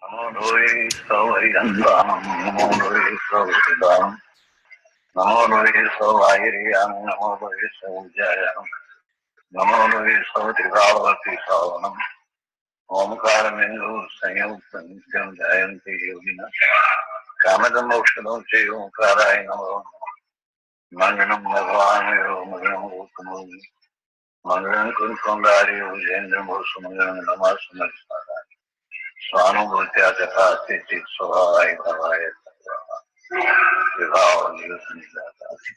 Namo Savariyandam, Namo Savariyam, Namo Savariyam, Namo Savariyam, Namo Savariyavati Savanam, Omkaramenu Sanyutam Jayanti Yogina, Kamadam Okshadam Chayunkarai Namo, Manganam Navanayo, Manganam Ukamuni, Manganam Kunkundari, Ujendram Usumanganam Namasunari. Swanubhutya Jatati Chit Svahai Bhavaya Vivaha Yusani Jatati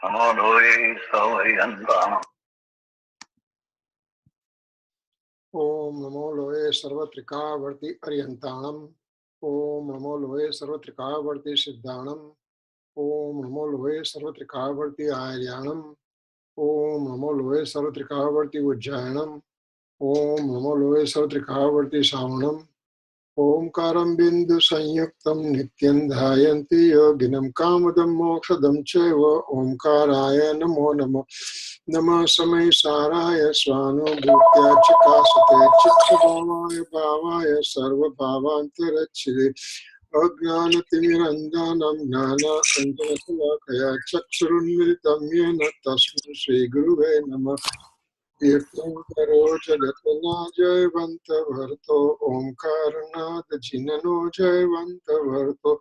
Namo Doi Savariyandam. Om Namo Loe Sarvatrikavarti Aryantanam. Om Namo Loe Sarvatrikavarti Siddhanam. Om Namo Loe Sarvatrikavarti Aryanam. Om Namo Loe Sarvatrikavarti Ujjayanam. Om Namo Loe Sarvatrikavarti Savanam. Omkaram Bindu Sanyuktam Nityan Dhayanti Yoginam Kamadam Mokshadam Cheva Omkaraya Namo Namo Nama Samay Saraya Swano Bhutya Chikasate Chittabhavaya Bhavaya Sarva Bhavantarachide Ajnana Timirandanam Jnana Anjana Salakaya Chakshurunmilitam Yena Tasma Sri Guruve Namah Karo Jagatana Jayavanta Varto Omkarana Jinano Jayavanta Varto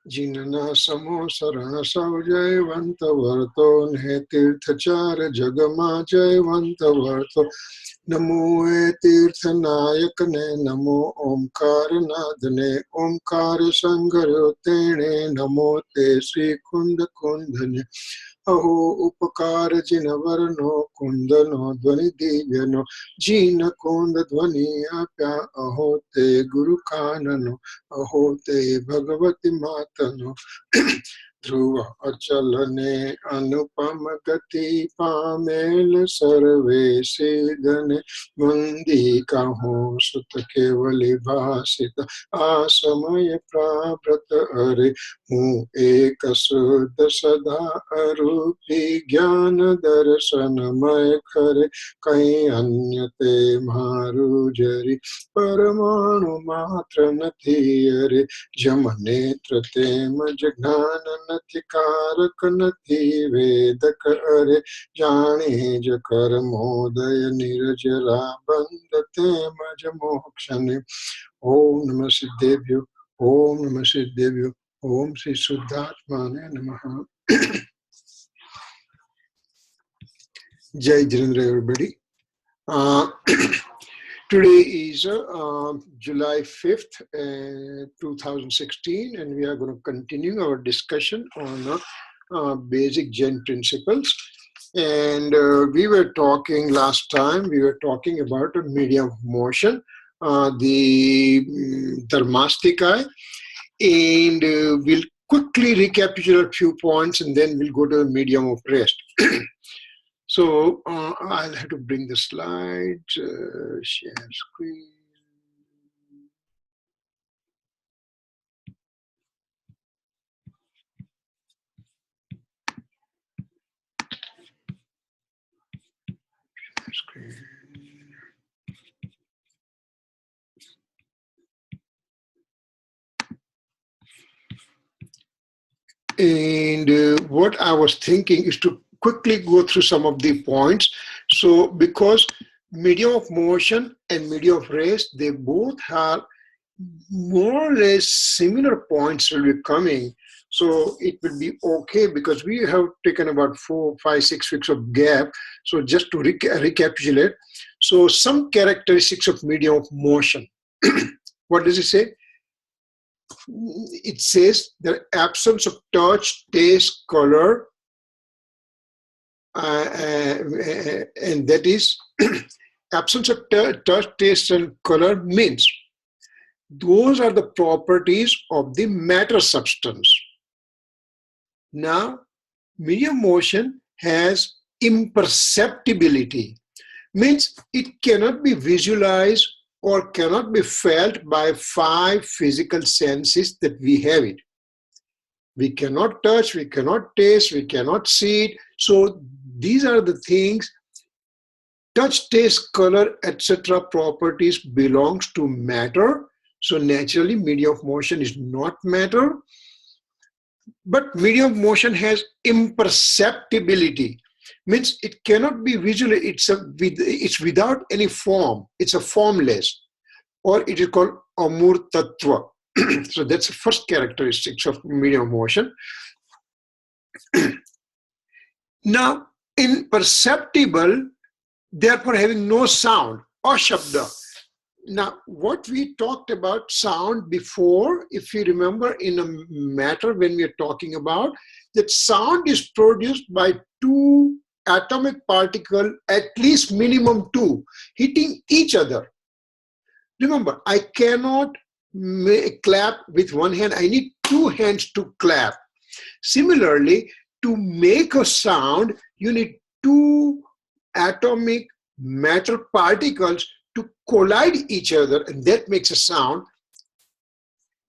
Jinana Samo Sarana Sav Jayavanta Varto Netirthachara Jagama Jayavanta Varto Namo Tirthanayakane Namo Omkaranadane Omkara Sangarotene Namo Te Sri Kunda Kundane Aho Upakara Jinavarano Kundano Dvani Divyano Jina Kunda Dvani Apya Aho Te Guru Kanano Aho Te Bhagavati Matano Dhruva Achalane Anupama Gati Pamel Sarve Siddhane Mundi Kaho Sutta Kevali Bhasita Asamaya Prabhrata Are Mu Eka Suddha Sada Arupi Jnana Darshanamaya Khare Kai Anyate Maru Jari Paramanu Matra Nathiyare Jamanetra Tema Jagnana Nati Karaka Nati Vedaka Are Jani Jakar Modaya Nirajara Bandha Tema Jamokshane Om Namah Siddhebhyo Om Namah Siddhebhyo Om Sri Suddhatmane Namaha. Jai Jirendra, everybody. Today is July 5th, 2016, and we are going to continue our discussion on basic Jain principles. And we were talking last time, we were talking about a medium of motion, the Dharmastika, and we'll quickly recapitulate a few points and then we'll go to the medium of rest. So I'll have to bring the slides, share screen. Share screen. And what I was thinking is to quickly go through some of the points. So because medium of motion and medium of rest, they both have more or less similar points will be coming. So it will be okay because we have taken about 4, 5, 6 weeks of gap. So just to recapitulate. So some characteristics of medium of motion. What does it say? It says the absence of touch, taste, color, and that is absence of touch, taste, and color means those are the properties of the matter substance. Now, medium motion has imperceptibility, means it cannot be visualized or cannot be felt by 5 physical senses that we have it. We cannot touch, we cannot taste, we cannot see it. So these are the things touch, taste, color, etc. properties belongs to matter. So naturally, medium of motion is not matter. But medium of motion has imperceptibility. Means it cannot be visual. It's without any form. It's a formless, or it is called amurtatva. So that's the first characteristics of medium of motion. Now, imperceptible, therefore having no sound or shabda. Now, what we talked about sound before, if you remember in a matter when we are talking about, that sound is produced by two atomic particles, at least minimum two, hitting each other. Remember, I cannot clap with one hand. I need two hands to clap. Similarly, to make a sound, you need two atomic matter particles to collide each other, and that makes a sound.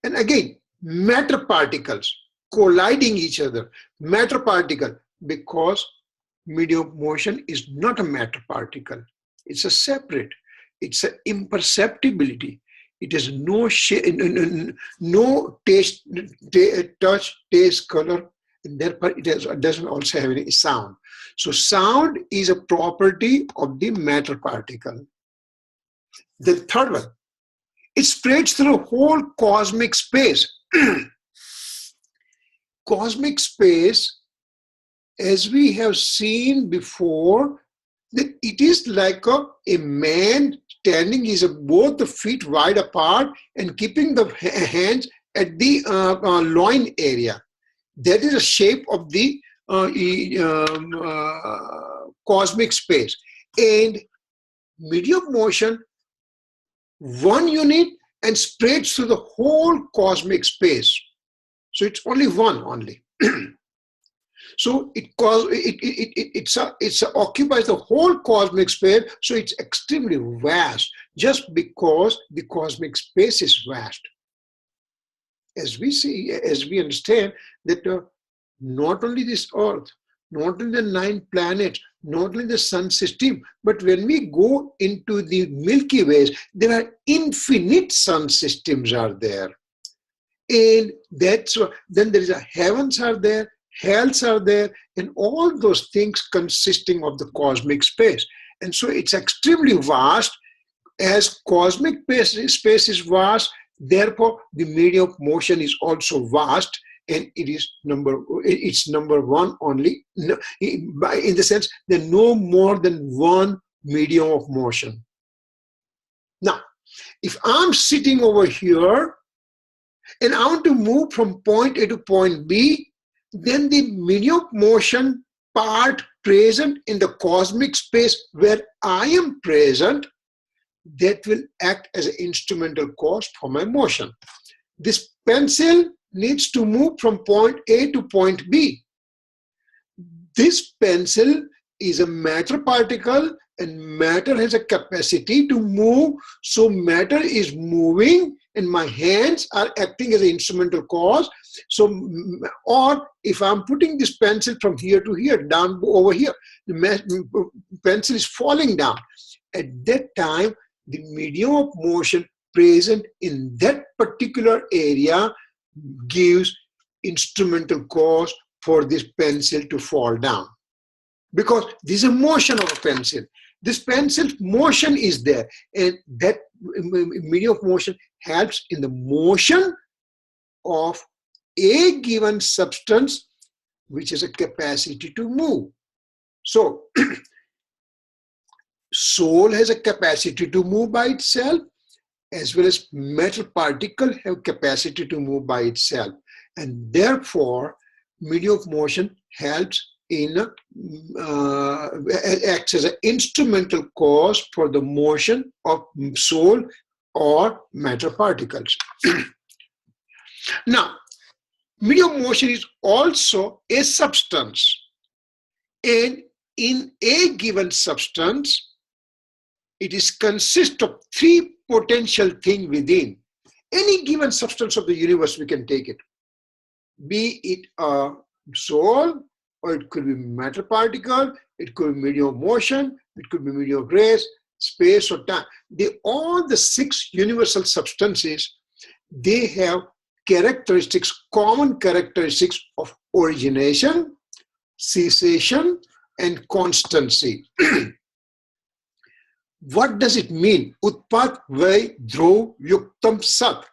And again, matter particles colliding each other, matter particle, because medium of motion is not a matter particle. It's a separate. It's an imperceptibility. It has no no taste, touch, taste, color, and therefore it doesn't also have any sound. So sound is a property of the matter particle. The third one, it spreads through the whole cosmic space. Cosmic space, as we have seen before, that it is like a man standing his both the feet wide apart and keeping the hands at the loin area. That is the shape of the cosmic space. And medium motion, one unit and spreads through the whole cosmic space. So it's only one only. So it occupies the whole cosmic space. So it's extremely vast, just because the cosmic space is vast. As we see, as we understand that not only this Earth, not only the 9 planets, not only the sun system, but when we go into the Milky Ways, there are infinite sun systems are there. And that's then there is a heavens are there, hells are there, and all those things consisting of the cosmic space. And so it's extremely vast. As cosmic space is vast, therefore the medium of motion is also vast, and it's number one only, in the sense there are no more than one medium of motion. Now, if I'm sitting over here and I want to move from point A to point B, then the medium of motion part present in the cosmic space where I am present, that will act as an instrumental cause for my motion. This pencil needs to move from point A to point B. This pencil is a matter particle, and matter has a capacity to move. So matter is moving and my hands are acting as an instrumental cause. So, or if I'm putting this pencil from here to here, down over here, the pencil is falling down. At that time, the medium of motion present in that particular area gives instrumental cause for this pencil to fall down. Because this is a motion of a pencil. This pencil's motion is there, and that medium of motion helps in the motion of a given substance which has a capacity to move. So, soul has a capacity to move by itself, as well as matter particle have capacity to move by itself. And therefore, medium of motion helps in acts as an instrumental cause for the motion of soul or matter particles. Now, medium of motion is also a substance, and in a given substance, it is consist of 3 potential things within. Any given substance of the universe, we can take it. Be it a soul, or it could be matter particle, it could be medium of motion, it could be medium of rest, space or time. All the 6 universal substances, they have characteristics, common characteristics of origination, cessation, and constancy. What does it mean? Utpat Vai Dhruv Yuktam Sat.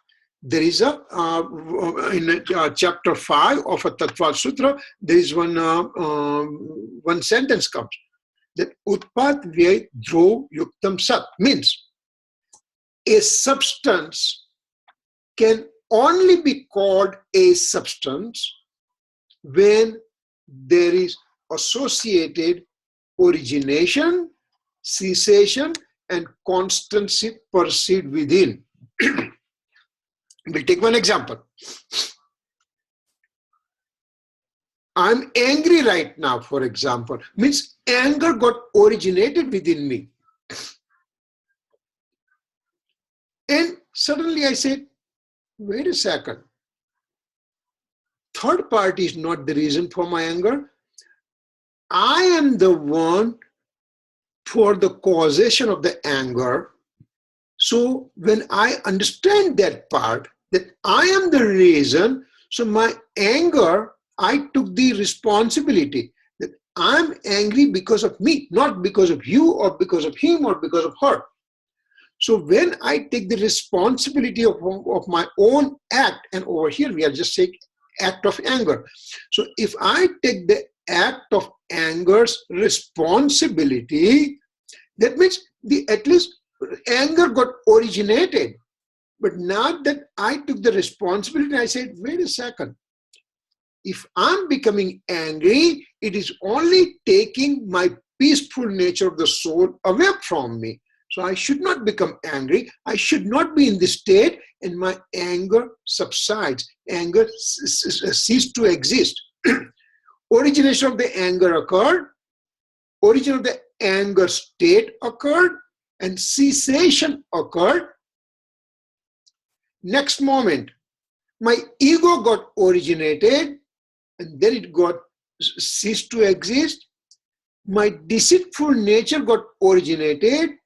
There is in chapter 5 of a Tattva Sutra, there is one sentence comes that Utpat Vai Dhruv Yuktam Sat means a substance can only be called a substance when there is associated origination, cessation, and constancy perceived within. We'll take one example. I'm angry right now, for example. Means anger got originated within me. And suddenly I said, wait a second. Third party is not the reason for my anger. I am the one for the causation of the anger. So when I understand that part, that I am the reason, so my anger, I took the responsibility that I'm angry because of me, not because of you or because of him or because of her. So when I take the responsibility of my own act, and over here we are just saying act of anger. So if I take the act of anger's responsibility, that means at least anger got originated. But now that I took the responsibility, I said, wait a second. If I'm becoming angry, it is only taking my peaceful nature of the soul away from me. So I should not become angry. I should not be in this state, and my anger subsides. Anger ceases to exist. Origination of the anger occurred. Origin of the anger state occurred, and cessation occurred. Next moment, my ego got originated, and then it got ceased to exist. My deceitful nature got originated,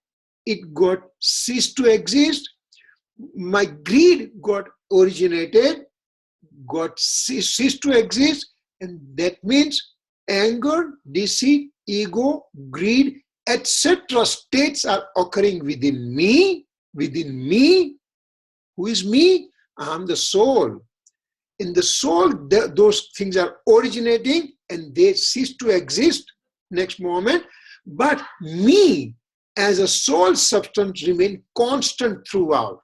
it got ceased to exist. My greed got originated, got ceased to exist, and that means anger, deceit, ego, greed, etc. states are occurring within me. Within me. Who is me? I am the soul. In the soul, those things are originating and they cease to exist next moment. But me as a soul substance remain constant throughout.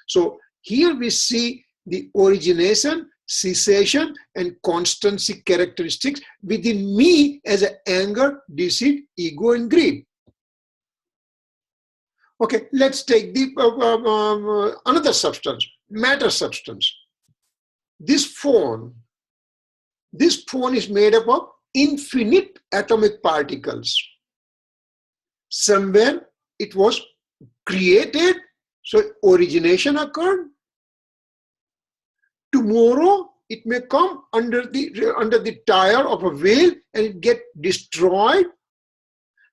So here we see the origination, cessation, and constancy characteristics within me as an anger, deceit, ego, and greed. Okay, let's take the another substance, matter substance. This phone is made up of infinite atomic particles. Somewhere it was created, so origination occurred. Tomorrow it may come under the tire of a wheel and it get destroyed.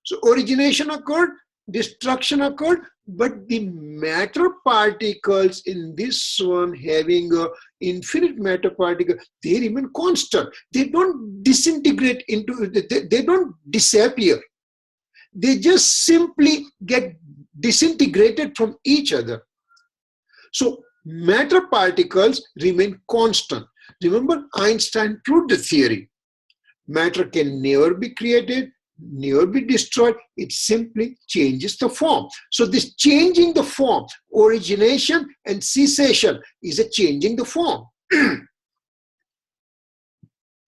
So origination occurred, destruction occurred, but the matter particles in this one having a infinite matter particle, they remain constant. They don't disintegrate into, they don't disappear. They just simply get disintegrated from each other. So matter particles remain constant. Remember, Einstein proved the theory. Matter can never be created, never be destroyed. It simply changes the form. So this changing the form, origination and cessation, is a changing the form.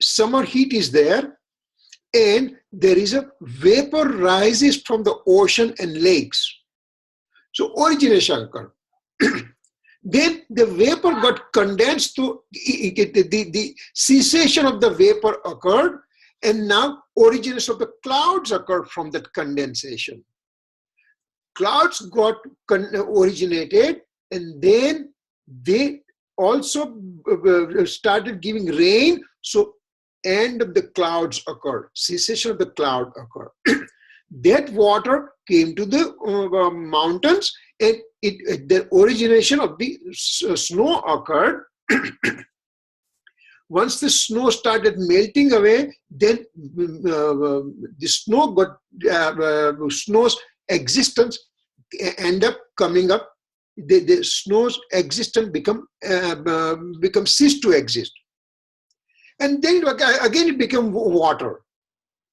Summer heat is there, and there is a vapor rises from the ocean and lakes. So origination occurred. Then the vapor got condensed to the cessation of the vapor occurred, and now origination of the clouds occurred from that condensation. Clouds got originated, and then they also started giving rain. So end of the clouds occurred, cessation of the cloud occurred. That water came to the mountains, and the origination of the snow occurred. Once the snow started melting away, then the snow got snow's existence end up coming up. The snow's existence become ceased to exist, and then again it became water.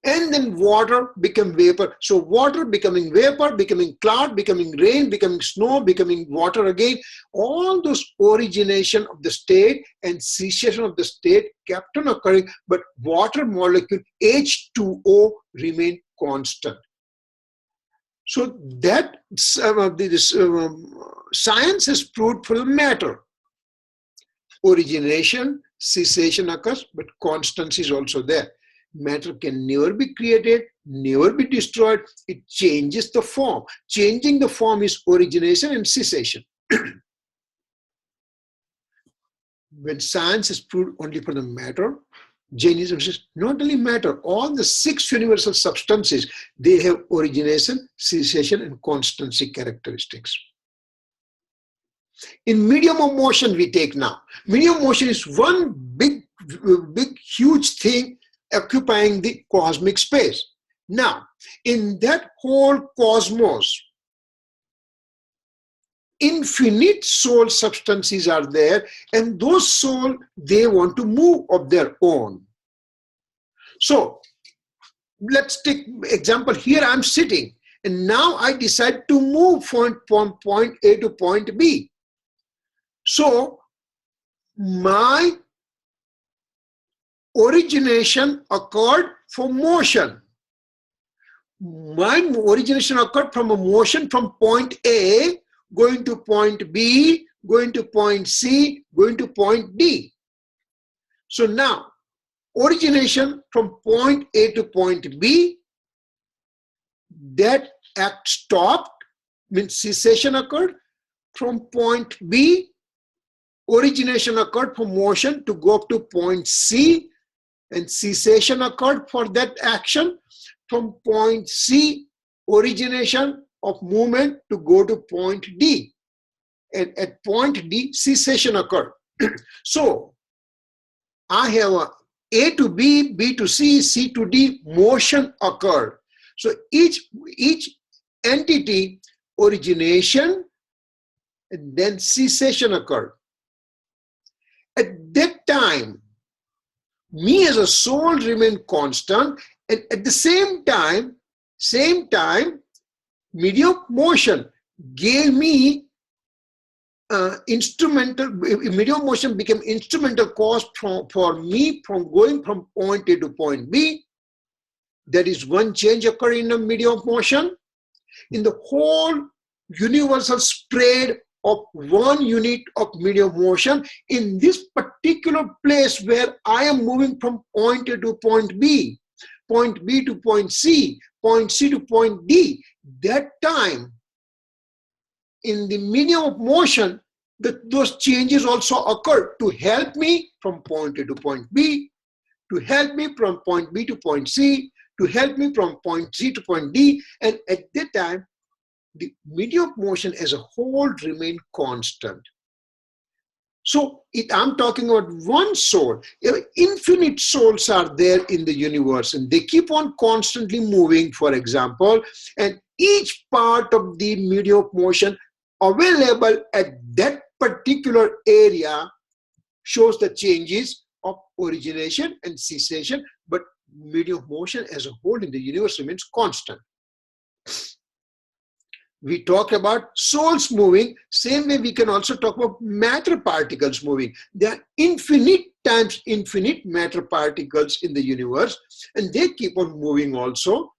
And then water became vapor. So water becoming vapor, becoming cloud, becoming rain, becoming snow, becoming water again. All those origination of the state and cessation of the state kept on occurring, but water molecule H2O remained constant. So that science has proved for the matter. Origination, cessation occurs, but constancy is also there. Matter can never be created, never be destroyed. It changes the form. Changing the form is origination and cessation. When science is proved only for the matter, Jainism says not only matter, all the 6 universal substances, they have origination, cessation, and constancy characteristics. In medium of motion we take now. Medium of motion is one big, huge thing occupying the cosmic space. Now, in that whole cosmos, infinite soul substances are there, and those soul, they want to move of their own. So, let's take example. Here I'm sitting, and now I decide to move from point A to point B. So, my origination occurred for motion. My origination occurred from a motion from point A, going to point B, going to point C, going to point D. So now, origination from point A to point B, that act stopped, means cessation occurred. From point B, origination occurred for motion to go up to point C, and cessation occurred for that action. From point C, origination of movement to go to point D, and at point D, cessation occurred. So I have A to B, B to C, C to D, motion occurred. So each entity, origination, and then cessation occurred. At that time, me as a soul remained constant, and at the same time, medium of motion gave me medium of motion became instrumental cause for me from going from point A to point B. That is one change occurring in the medium of motion. In the whole universal spread of 1 unit of medium of motion, in this particular place where I am moving from point A to point B to point C to point D, that time in the medium of motion, those changes also occur to help me from point A to point B, to help me from point B to point C, to help me from point C to point D, and at that time, the medium of motion as a whole remained constant. So I'm talking about one soul. Infinite souls are there in the universe, and they keep on constantly moving, for example, and each part of the medium of motion available at that particular area shows the changes of origination and cessation, but medium of motion as a whole in the universe remains constant. We talk about souls moving, same way we can also talk about matter particles moving. There are infinite times infinite matter particles in the universe, and they keep on moving also.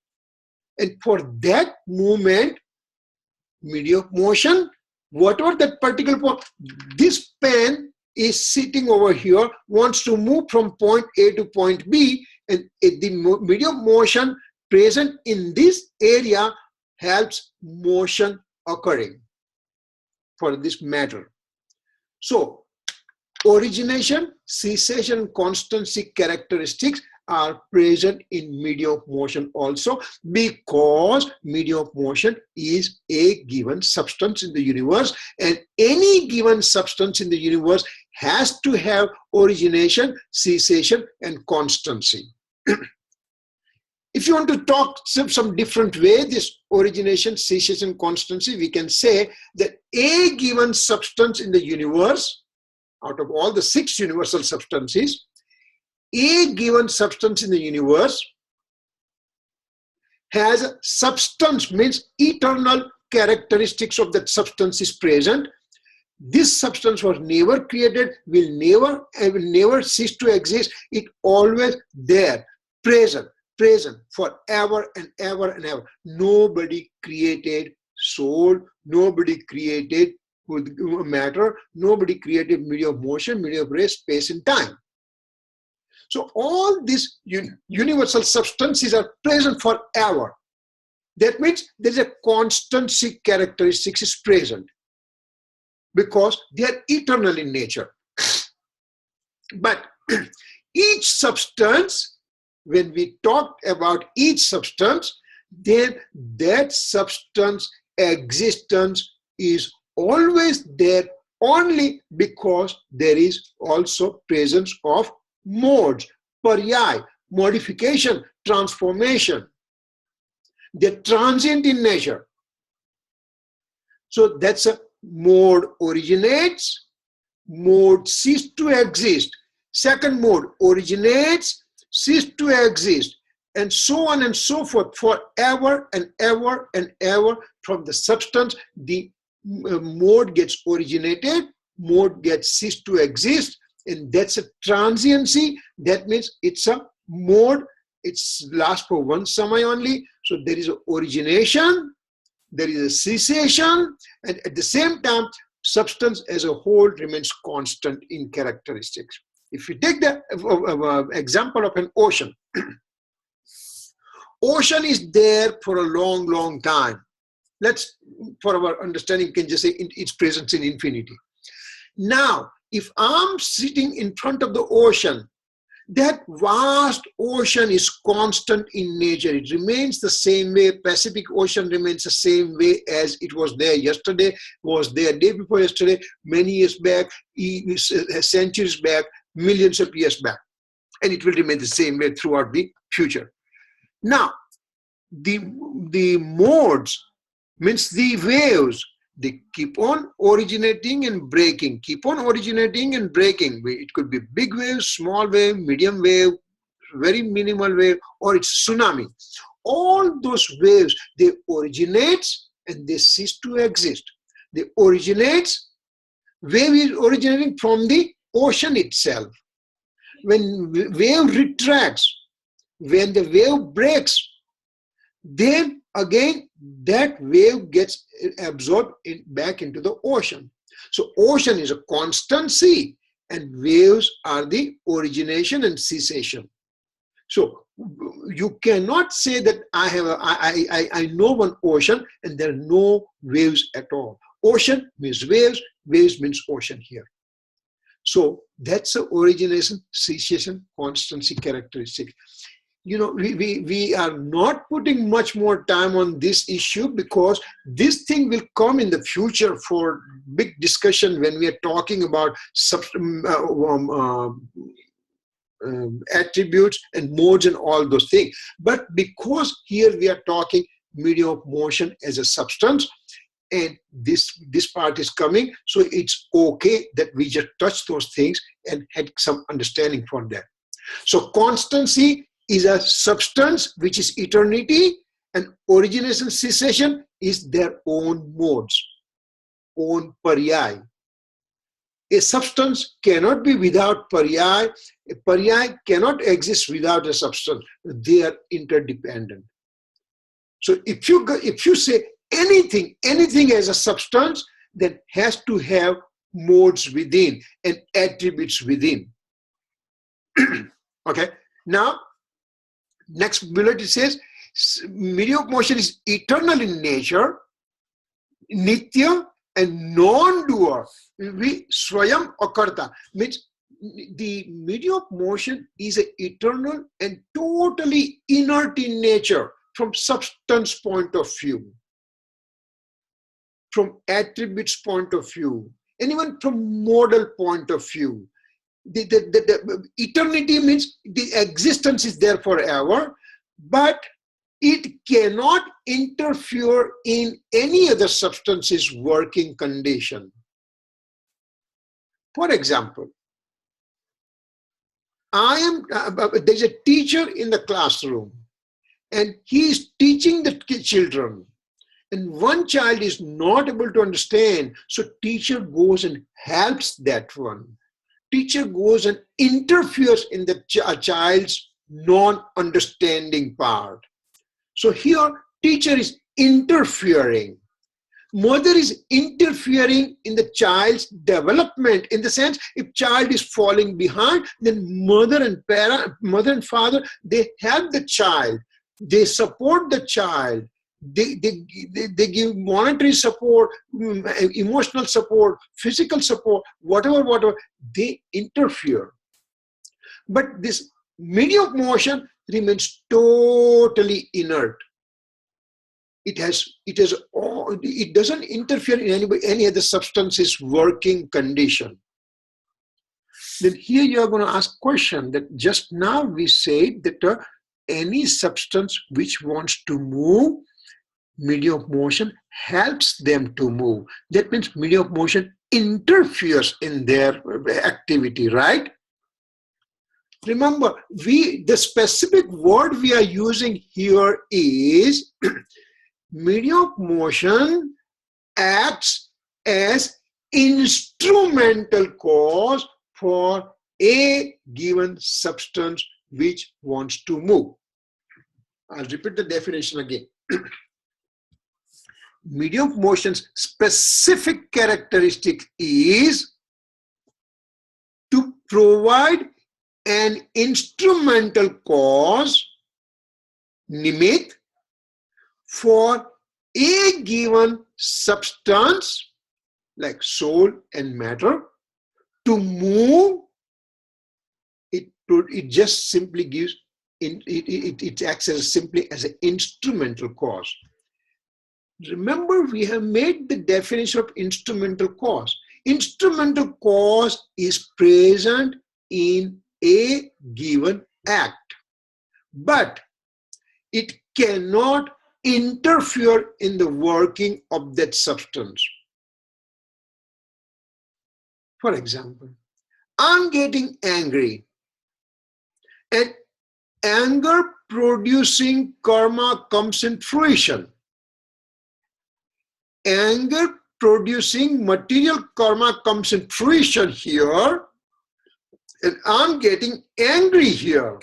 And for that movement, medium of motion, whatever that particular point, this pen is sitting over here, wants to move from point A to point B, and the medium of motion present in this area helps motion occurring for this matter. So origination, cessation, constancy characteristics are present in medium of motion also, because medium of motion is a given substance in the universe, and any given substance in the universe has to have origination, cessation, and constancy. If you want to talk some different way, this origination, cessation, constancy, we can say that a given substance in the universe, out of all the 6 universal substances, a given substance in the universe has a substance, means eternal characteristics of that substance is present. This substance was never created, will never cease to exist. It always there, present forever and ever and ever. Nobody created soul, nobody created matter, nobody created medium of motion, medium of rest, space and time. So all these universal substances are present forever. That means there is a constancy characteristics is present, because they are eternal in nature. But each substance, when we talk about each substance, then that substance existence is always there only because there is also presence of modes, paryai, modification, transformation. They're transient in nature. So that's a mode originates, mode cease to exist. Second mode originates, cease to exist, and so on and so forth, forever and ever and ever. From the substance, the mode gets originated, mode gets ceased to exist, and that's a transiency. That means it's a mode, it's lasts for one samay only. So there is an origination, there is a cessation, and at the same time, substance as a whole remains constant in characteristics. If you take the example of an ocean, ocean is there for a long, long time. Let's, for our understanding, can just say its presence in infinity. Now, if I'm sitting in front of the ocean, that vast ocean is constant in nature. It remains the same way. Pacific Ocean remains the same way as it was there yesterday, was there day before yesterday, many years back, centuries back, millions of years back. And it will remain the same way throughout the future. Now, the modes, means the waves, they keep on originating and breaking, keep on originating and breaking. It could be big wave, small wave, medium wave, very minimal wave, or it's tsunami. All those waves, they originate and they cease to exist. They originate, wave is originating from the ocean itself. When wave retracts, when the wave breaks, then again that wave gets absorbed back into the ocean. So ocean is a constancy and waves are the origination and cessation. So you cannot say that I know one ocean and there are no waves at all. Ocean means waves, waves means ocean here. So that's the origination, cessation, constancy characteristic. You know, we are not putting much more time on this issue because this thing will come in the future for big discussion when we are talking about attributes and modes and all those things. But because here we are talking medium of motion as a substance, and this part is coming, so it's okay that we just touch those things and had some understanding for that. So constancy is a substance which is eternity, and origination, cessation is their own modes, own paryai. A substance cannot be without paryai. A paryai cannot exist without a substance. They are interdependent. So if you say anything as a substance, that has to have modes within and attributes within. Okay. Now, next bullet, it says medium of motion is eternal in nature, nitya, and non-doer. We swayam akarta means the medium of motion is an eternal and totally inert in nature from substance point of view, from attributes point of view, and even from model point of view. The eternity means the existence is there forever, but it cannot interfere in any other substance's working condition. For example, there's a teacher in the classroom and he is teaching the children, and one child is not able to understand, so teacher goes and helps that one. Teacher goes and interferes in the child's non-understanding part. So here teacher is interfering. Mother is interfering in the child's development, in the sense if child is falling behind, then mother and father, they help the child, they support the child, they give monetary support, emotional support, physical support, whatever, they interfere. But this medium of motion remains totally inert. It doesn't interfere in any other substance's working condition. Then here you are going to ask question that just now we said that any substance which wants to move, medium of motion helps them to move. That means medium of motion interferes in their activity, right? Remember, the specific word we are using here is medium of motion acts as instrumental cause for a given substance which wants to move. I'll repeat the definition again. Medium of motion's specific characteristic is to provide an instrumental cause, nimit, for a given substance like soul and matter to move. It just simply gives, it acts as simply as an instrumental cause. Remember, we have made the definition of instrumental cause. Instrumental cause is present in a given act, but it cannot interfere in the working of that substance. For example, I'm getting angry, and anger producing karma comes in fruition. Anger producing material karma comes in fruition here, and I'm getting angry here.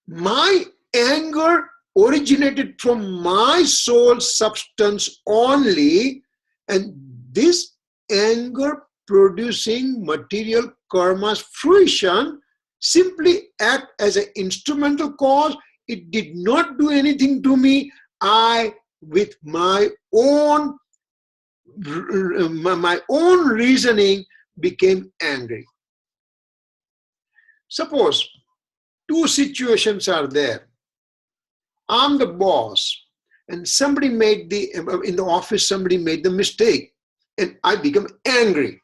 My anger originated from my soul substance only, and this anger producing material karma's fruition simply act as an instrumental cause. It did not do anything to me. I, with my own reasoning, became angry. Suppose two situations are there. I'm the boss, and somebody made in the office, somebody made the mistake, and I become angry.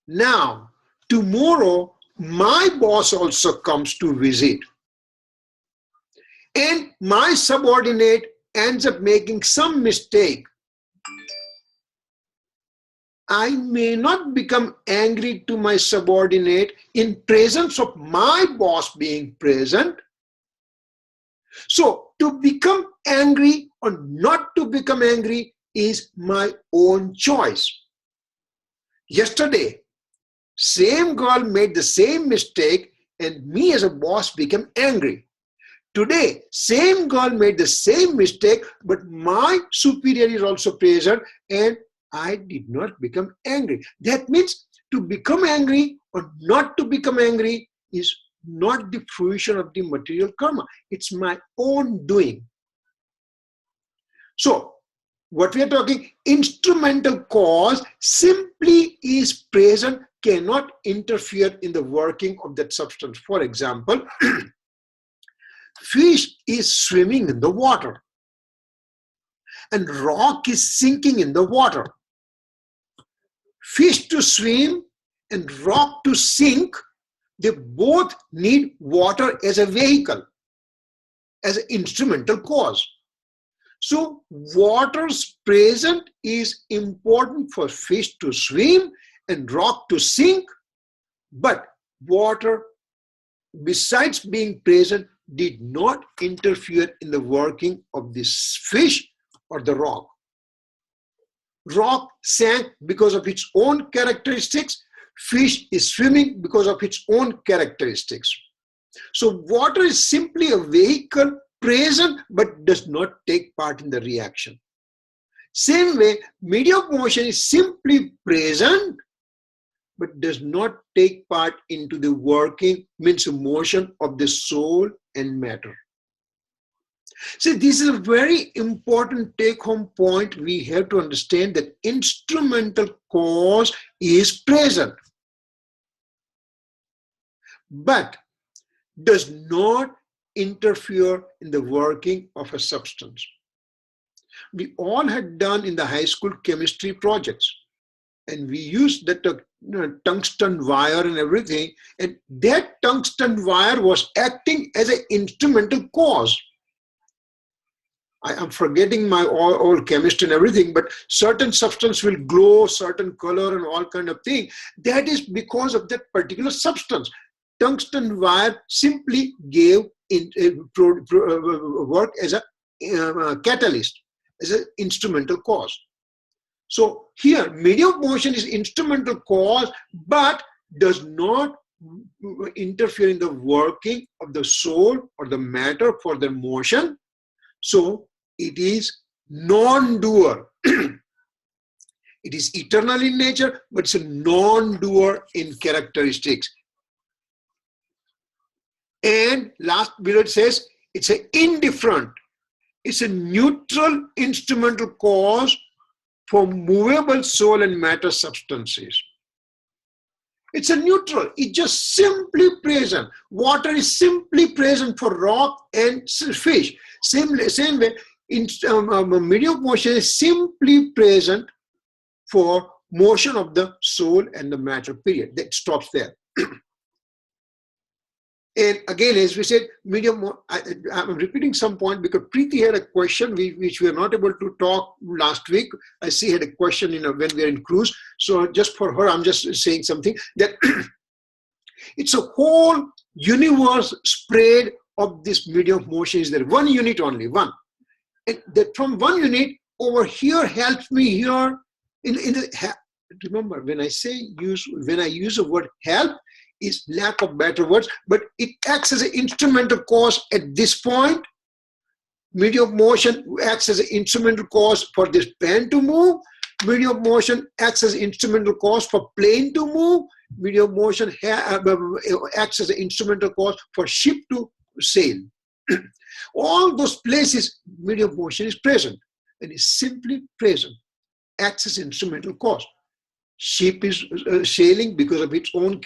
Now, tomorrow, my boss also comes to visit, and my subordinate ends up making some mistake. I may not become angry to my subordinate in presence of my boss being present. So, to become angry or not to become angry is my own choice. Yesterday, same girl made the same mistake and me as a boss became angry. Today, same girl made the same mistake, but my superior is also present and I did not become angry. That means to become angry or not to become angry is not the fruition of the material karma. It's my own doing. So what we are talking, instrumental cause simply is present, cannot interfere in the working of that substance. For example, fish is swimming in the water and rock is sinking in the water. Fish to swim and rock to sink, they both need water as a vehicle, as an instrumental cause. So water's presence is important for fish to swim and rock to sink, but water, besides being present, did not interfere in the working of this fish or the rock. Rock sank because of its own characteristics. Fish is swimming because of its own characteristics. So water is simply a vehicle present but does not take part in the reaction. Same way, medium of motion is simply present but does not take part into the working, means motion of the soul and matter. See, this is a very important take-home point. We have to understand that instrumental cause is present, but does not interfere in the working of a substance. We all had done in the high school chemistry projects, and we used the tungsten wire and everything, and that tungsten wire was acting as an instrumental cause. I'm forgetting my all chemistry and everything, but certain substance will glow, certain color and all kind of thing. That is because of that particular substance. Tungsten wire simply gave work as a catalyst, as an instrumental cause. So here, medium of motion is instrumental cause, but does not interfere in the working of the soul or the matter for the motion. So it is non-doer. It is eternal in nature, but it's a non-doer in characteristics. And last below it says it's an indifferent. It's a neutral instrumental cause for movable soul and matter substances. It's a neutral. It's just simply present. Water is simply present for rock and fish. Same way, medium of motion is simply present for motion of the soul and the matter, period. That stops there. And again, as we said, I'm repeating some point because Preeti had a question which we are not able to talk last week. I see had a question when we are in cruise. So just for her, I'm just saying something that it's a whole universe spread of this medium of motion. Is there one unit only, one? And that from one unit over here helps me here. Remember, when I use the word help, is lack of better words, but it acts as an instrumental cause at this point. Medium of motion acts as an instrumental cause for this pen to move. Medium of motion acts as an instrumental cause for plane to move. Medium of motion acts as an instrumental cause for ship to sail. All those places, medium of motion is present and is simply present, acts as instrumental cause. Ship is sailing because of its own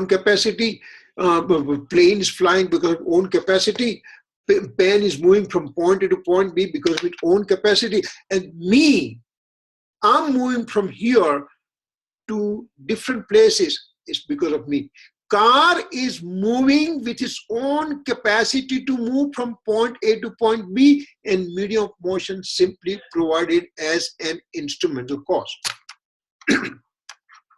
capacity. Plane is flying because of its own capacity. Pen is moving from point A to point B because of its own capacity. And I'm moving from here to different places. It's because of me. Car is moving with its own capacity to move from point A to point B, and medium of motion simply provided as an instrumental cause.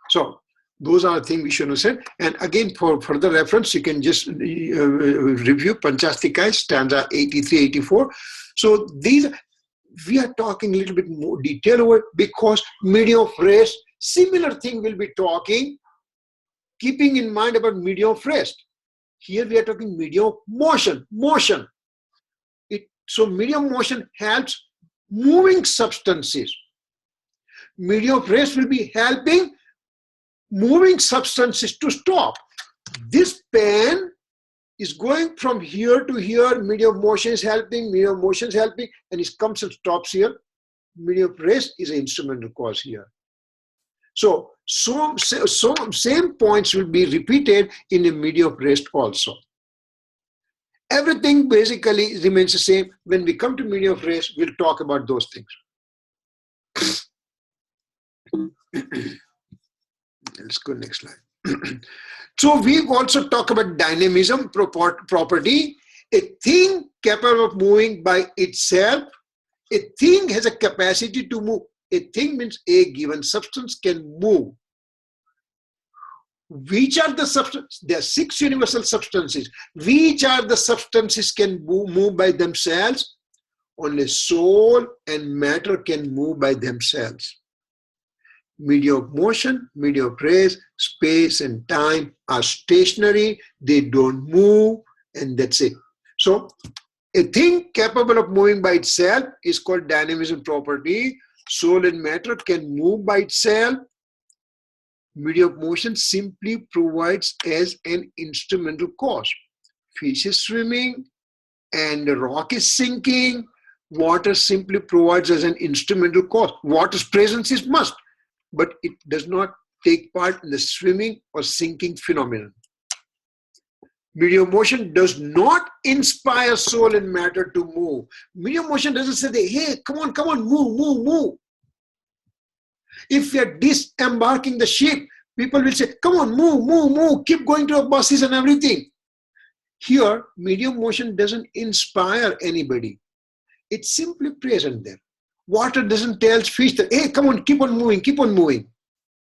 So those are things we should have said. And again, for further reference, you can just review Panchastika, stanza 83, 84. So these, we are talking a little bit more detail over because medium of rest, similar thing we'll be talking, keeping in mind about medium of rest. Here we are talking medium of motion. So medium of motion helps moving substances. Medium of rest will be helping moving substances to stop. This pen is going from here to here, medium of motion is helping, medium of motion is helping, and it comes and stops here. Medium of rest is an instrumental cause here. So same points will be repeated in a medium of rest also. Everything basically remains the same. When we come to medium of rest, we'll talk about those things. Let's go next slide. So we also talk about dynamism property. A thing capable of moving by itself. A thing has a capacity to move. A thing means a given substance can move. Which are the substances? There are 6 universal substances. Which are the substances can move by themselves? Only soul and matter can move by themselves. Medium of motion, medium of rest, space and time are stationary. They don't move, and that's it. So a thing capable of moving by itself is called dynamism property. Soul and matter can move by itself. Medium of motion simply provides as an instrumental cause. Fish is swimming and the rock is sinking. Water simply provides as an instrumental cause. Water's presence is must, but it does not take part in the swimming or sinking phenomenon. Medium motion does not inspire soul and matter to move. Medium motion doesn't say, hey, come on, move. If we are disembarking the ship, people will say, come on, move, keep going to our buses and everything. Here, medium motion doesn't inspire anybody. It's simply present there. Water doesn't tell fish that, hey, come on, keep on moving.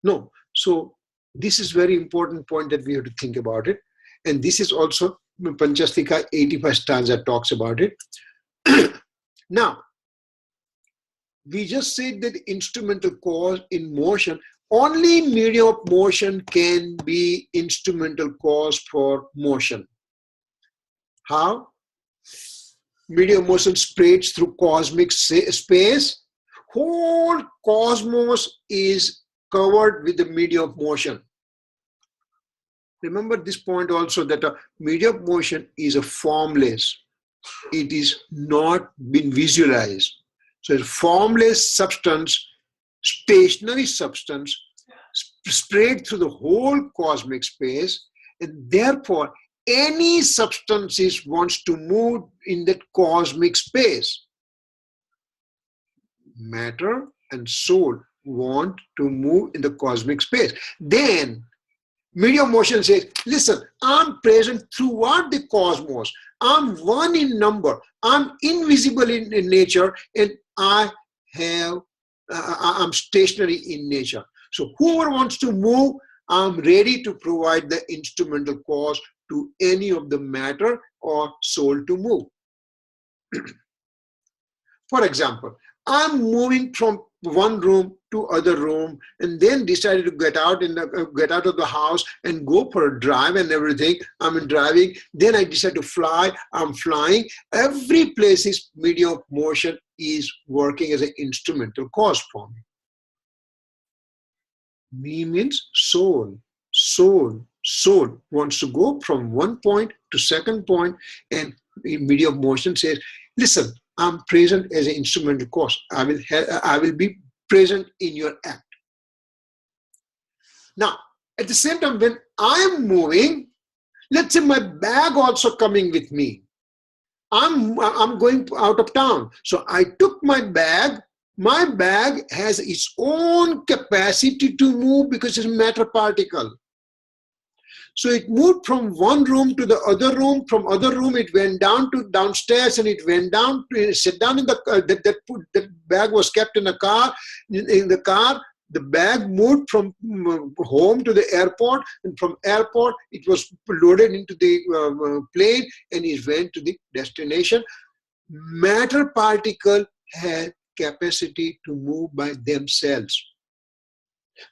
No. So this is very important point that we have to think about it. And this is also Panchastika 85 stanza talks about it. Now, we just said that instrumental cause in motion, only medium of motion can be instrumental cause for motion. How? Medium of motion spreads through cosmic space. Whole cosmos is covered with the medium of motion. Remember this point also, that a medium of motion is a formless. It is not been visualized. So a formless substance, stationary substance, spread through the whole cosmic space, and therefore any substances wants to move in that cosmic space. Matter and soul want to move in the cosmic space. Then medium motion says, listen, I'm present throughout the cosmos. I'm one in number. I'm invisible in nature, and I'm stationary in nature. So whoever wants to move, I'm ready to provide the instrumental cause to any of the matter or soul to move. For example, I'm moving from one room to other room, and then decided to get out of the house and go for a drive and everything. I'm driving. Then I decide to fly. I'm flying. Every place is medium of motion is working as an instrumental cause for me. Me means soul. Soul wants to go from one point to second point, and medium of motion says, listen, I'm present as an instrumental cause. I will be present in your act. Now, at the same time, when I'm moving, let's say my bag also coming with me. I'm going out of town. So I took my bag. My bag has its own capacity to move because it's a matter particle. So it moved from one room to the other room. From other room, it went down to downstairs, and it went down to sit down in the that bag was kept in the car. In the car, the bag moved from home to the airport, and from airport, it was loaded into the plane, and it went to the destination. Matter particle had capacity to move by themselves.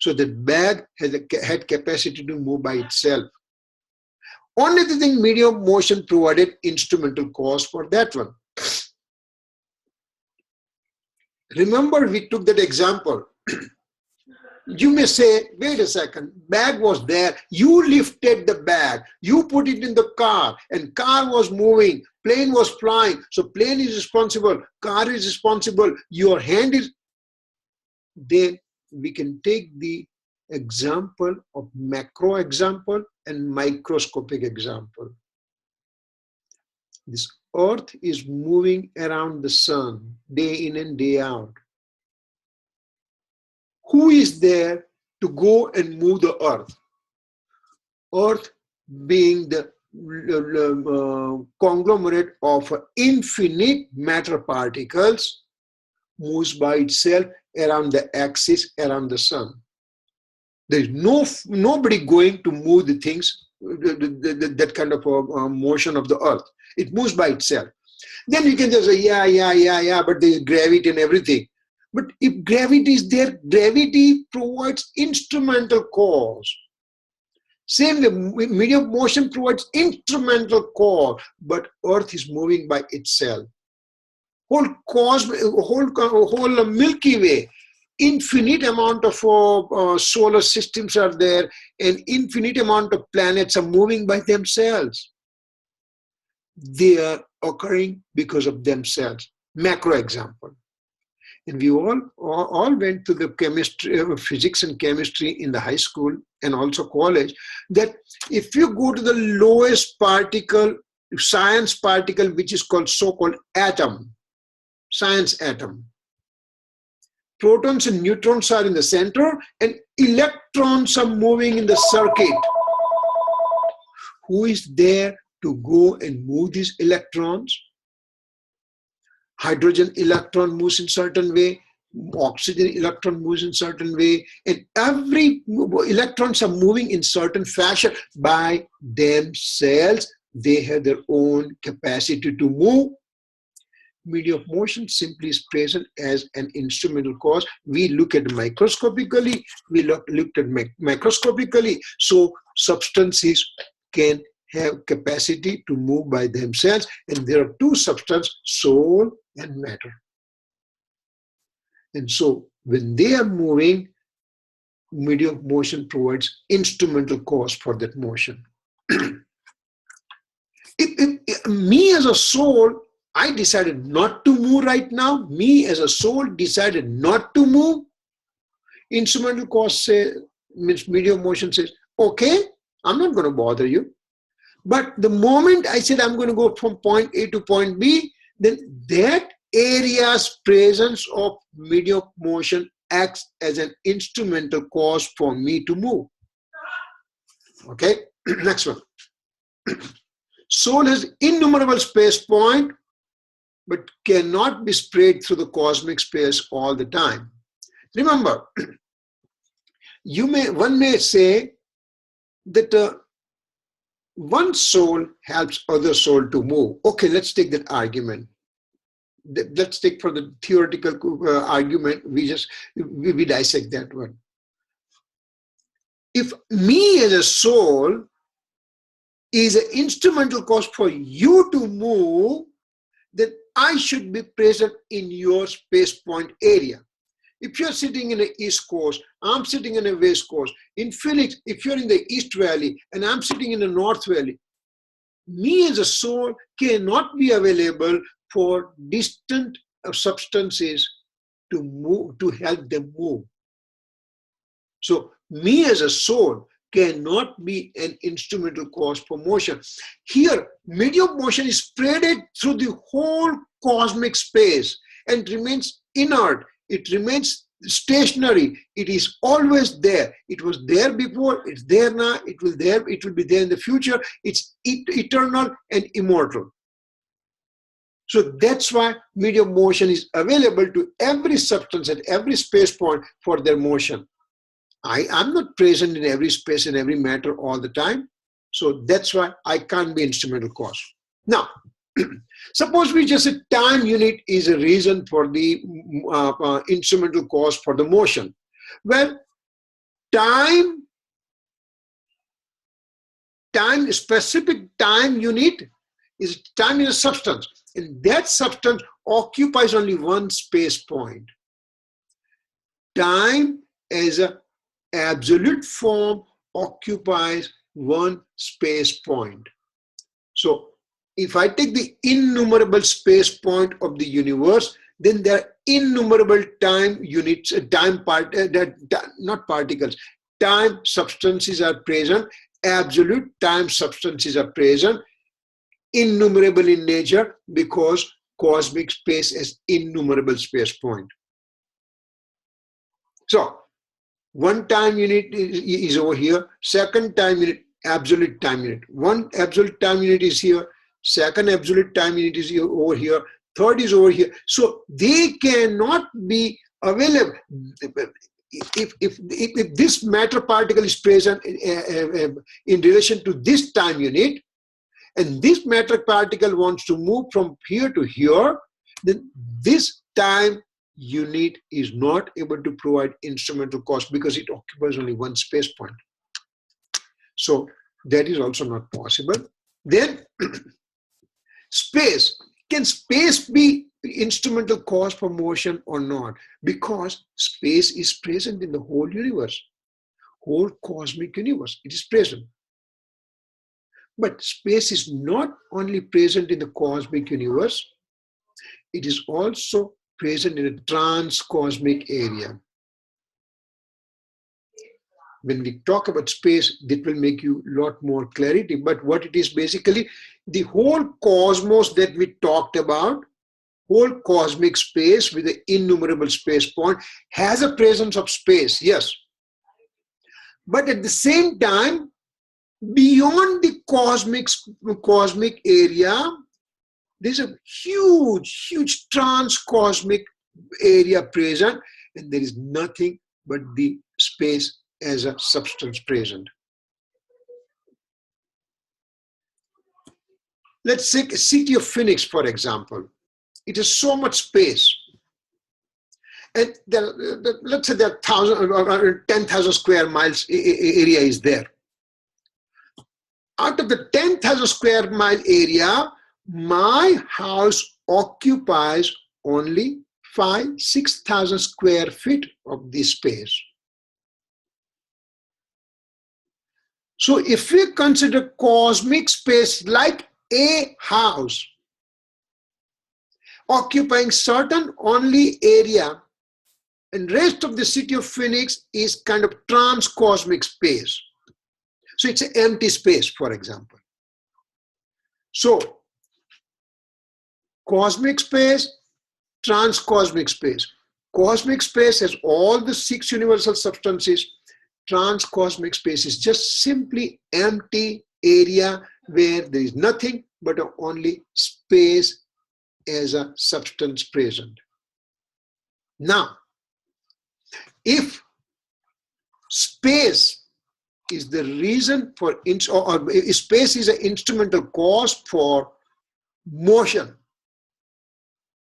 So the bag had capacity to move by itself. Only the thing medium motion provided instrumental cause for that one. Remember, we took that example. You may say, wait a second, bag was there. You lifted the bag. You put it in the car and car was moving. Plane was flying. So plane is responsible. Car is responsible. Your hand is. Then we can take the example of macro example and microscopic example. This earth is moving around the sun day in and day out. Who is there to go and move the earth? Earth being the conglomerate of infinite matter particles moves by itself around the axis around the sun. There is nobody going to move the things, that kind of motion of the earth. It moves by itself. Then you can just say, yeah, but there's gravity and everything. But if gravity is there, gravity provides instrumental cause. Same way, medium of motion provides instrumental cause, but earth is moving by itself. Whole Milky Way, infinite amount of solar systems are there, and infinite amount of planets are moving by themselves. They are occurring because of themselves. Macro example. And we all went to the chemistry, physics and chemistry in the high school and also college, that if you go to the lowest particle, science particle, which is called so-called atom, science atom, protons and neutrons are in the center and electrons are moving in the circuit. Who is there to go and move these electrons? Hydrogen electron moves in certain way, oxygen electron moves in certain way, and every electrons are moving in certain fashion by themselves. They have their own capacity to move. Medium of motion simply is present as an instrumental cause. We look at microscopically, we looked at macroscopically. So substances can have capacity to move by themselves, and there are two substances, soul and matter. And so when they are moving, medium of motion provides instrumental cause for that motion. If me as a soul, I decided not to move right now, me as a soul decided not to move, instrumental cause means medium of motion says, okay, I'm not going to bother you. But the moment I said I'm going to go from point A to point B, then that area's presence of medium of motion acts as an instrumental cause for me to move. Okay, next one. Soul has innumerable space points, but cannot be spread through the cosmic space all the time. Remember, one may say that one soul helps other soul to move. Okay, let's take that argument. Let's take for the theoretical argument, we dissect that one. If me as a soul is an instrumental cause for you to move, then I should be present in your space point area. If you're sitting in the East Coast, I'm sitting in the West Coast. In Phoenix, if you're in the East Valley and I'm sitting in the North Valley, me as a soul cannot be available for distant substances to move, to help them move. So me as a soul cannot be an instrumental cause for motion. Here, medium of motion is spreaded through the whole cosmic space and remains inert. It remains stationary. It is always there. It was there before, it's there now, it will be there in the future. It's eternal and immortal. So that's why medium of motion is available to every substance at every space point for their motion. I'm not present in every space and every matter all the time. So that's why I can't be instrumental cause. Now, suppose we just say time unit is a reason for the instrumental cause for the motion. Well, specific time unit is time in a substance, and that substance occupies only one space point. Time as a absolute form occupies one space point. So if I take the innumerable space point of the universe, then there are innumerable time units, time substances are present, absolute time substances are present, innumerable in nature, because cosmic space has innumerable space point. So one time unit is over here, second time unit, absolute time unit. One absolute time unit is here, second absolute time unit is here, over here, third is over here. So they cannot be available. If this matter particle is present in relation to this time unit, and this matter particle wants to move from here to here, then this time unit is not able to provide instrumental cost because it occupies only one space point. So that is also not possible. Then space. Can space be instrumental cause for motion or not? Because space is present in the whole universe, whole cosmic universe. It is present. But space is not only present in the cosmic universe, it is also present in a transcosmic area. When we talk about space, that will make you a lot more clarity. But what it is basically, the whole cosmos that we talked about, whole cosmic space with the innumerable space point, has a presence of space, yes. But at the same time, beyond the cosmic area, there's a huge transcosmic area present, and there is nothing but the space as a substance present. Let's take a city of Phoenix, for example. It has so much space. And let's say there are 10,000 square miles area is there. Out of the 10,000 square mile area, my house occupies only 6,000 square feet of this space. So if we consider cosmic space like a house occupying certain only area, and rest of the city of Phoenix is kind of transcosmic space. So it's an empty space, for example. So cosmic space, transcosmic space. Cosmic space has all the 6 universal substances. Transcosmic space is just simply empty area where there is nothing but only space as a substance present. Now, if space is the reason for, or space is an instrumental cause for motion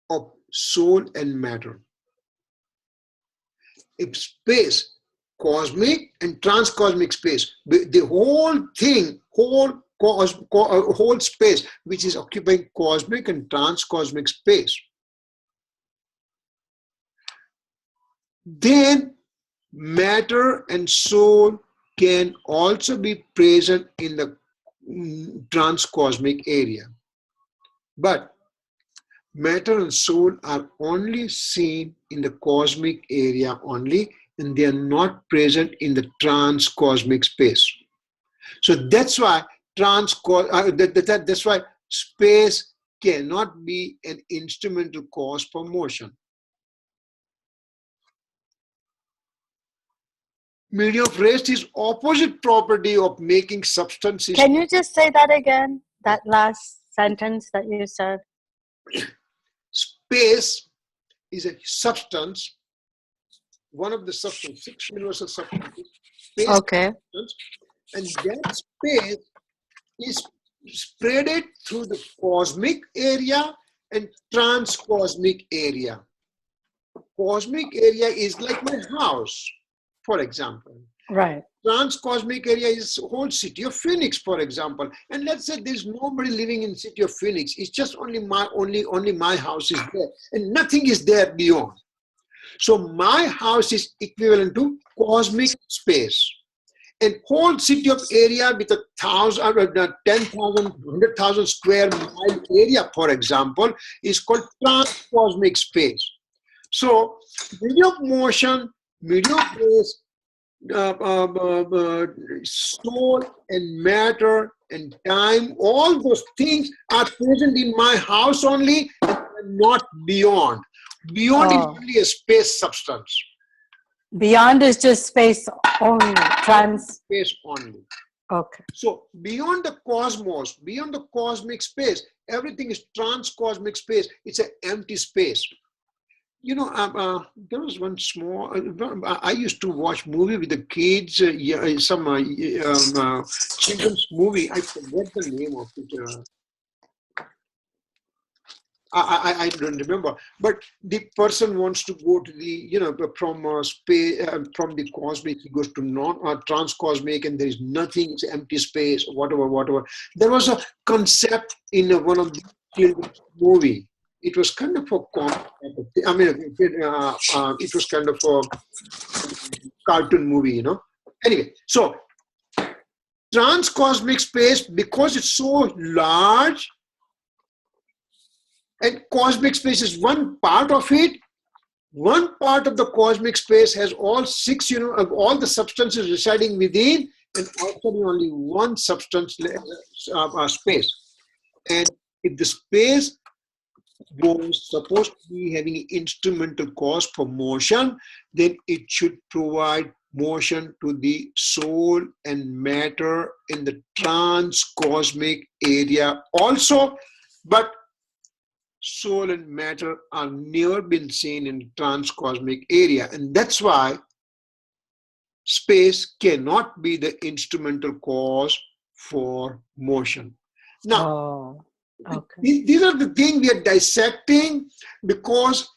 of soul and matter. If space, cosmic and transcosmic space, the whole thing, whole space, which is occupying cosmic and transcosmic space, then matter and soul can also be present in the transcosmic area. But matter and soul are only seen in the cosmic area only, and they are not present in the transcosmic space. So that's why that's why space cannot be an instrumental cause for motion. Medium of rest is opposite property of making substances. Can you just say that again? That last sentence that you said. Space is a substance, one of the substances, 6 universal substances. Space, okay. Substance, and that space is spread through the cosmic area and transcosmic area. Cosmic area is like my house, for example. Right. Transcosmic area is whole city of Phoenix, for example. And let's say there's nobody living in city of Phoenix. It's just only my house is there, and nothing is there beyond. So my house is equivalent to cosmic space. And whole city of area with 10,000, 100,000 square mile area, for example, is called transcosmic space. So medium of motion, medium of space, soul and matter and time, all those things are present in my house only, and not beyond. Beyond is only a space substance. Beyond is just space only, space only. Okay. So beyond the cosmos, beyond the cosmic space, everything is transcosmic space. It's an empty space. You know, there was one small. I used to watch movie with the kids. Some children's movie. I forget the name of it. I don't remember. But the person wants to go to the from space, from the cosmic, he goes to transcosmic, and there is nothing. It's empty space. Whatever. There was a concept in one of the children's movie. It was kind of a, I mean, it was kind of a cartoon movie, you know. Anyway, so transcosmic space, because it's so large, and cosmic space is one part of it. One part of the cosmic space has all six, of all the substances residing within, and actually only one substance space. And if the space was supposed to be having instrumental cause for motion, then it should provide motion to the soul and matter in the transcosmic area also. But soul and matter are never been seen in transcosmic area, and that's why space cannot be the instrumental cause for motion. Now, these are the things we are dissecting, because